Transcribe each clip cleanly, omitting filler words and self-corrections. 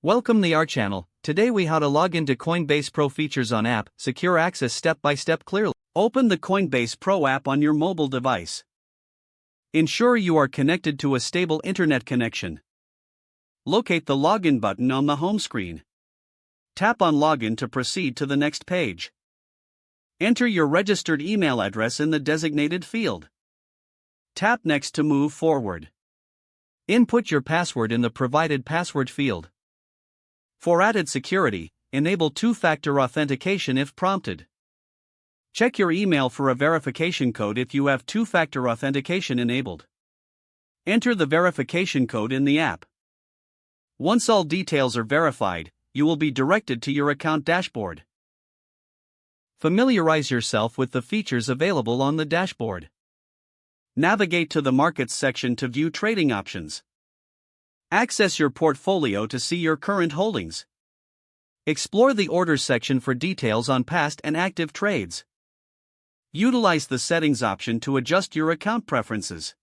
Welcome to our channel. Today we how to log into Coinbase Pro features on app, secure access step by step clearly. Open the Coinbase Pro app on your mobile device. Ensure you are connected to a stable internet connection. Locate the login button on the home screen. Tap on login to proceed to the next page. Enter your registered email address in the designated field. Tap next to move forward. Input your password in the provided password field. For added security, enable two-factor authentication if prompted. Check your email for a verification code if you have two-factor authentication enabled. Enter the verification code in the app. Once all details are verified, you will be directed to your account dashboard. Familiarize yourself with the features available on the dashboard. Navigate to the Markets section to view trading options. Access your portfolio to see your current holdings. Explore the Orders section for details on past and active trades. Utilize the Settings option to adjust your account preferences.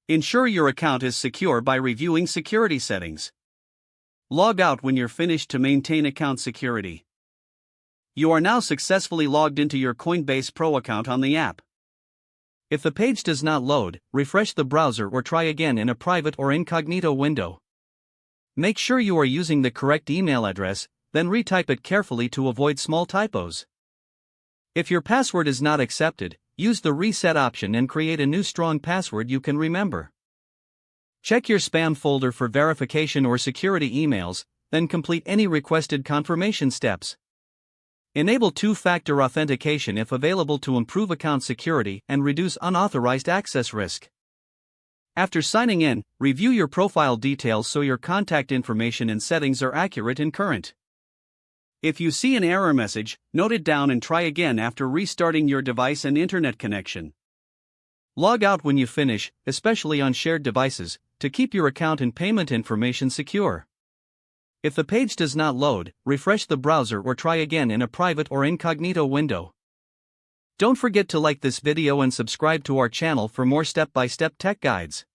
Ensure your account is secure by reviewing security settings. Log out when you're finished to maintain account security. You are now successfully logged into your Coinbase Pro account on the app. If the page does not load, refresh the browser or try again in a private or incognito window. Make sure you are using the correct email address, then retype it carefully to avoid small typos. If your password is not accepted, use the reset option and create a new strong password you can remember. Check your spam folder for verification or security emails, then complete any requested confirmation steps. Enable two-factor authentication if available to improve account security and reduce unauthorized access risk. After signing in, review your profile details so your contact information and settings are accurate and current. If you see an error message, note it down and try again after restarting your device and internet connection. Log out when you finish, especially on shared devices, to keep your account and payment information secure. If the page does not load, refresh the browser or try again in a private or incognito window. Don't forget to like this video and subscribe to our channel for more step-by-step tech guides.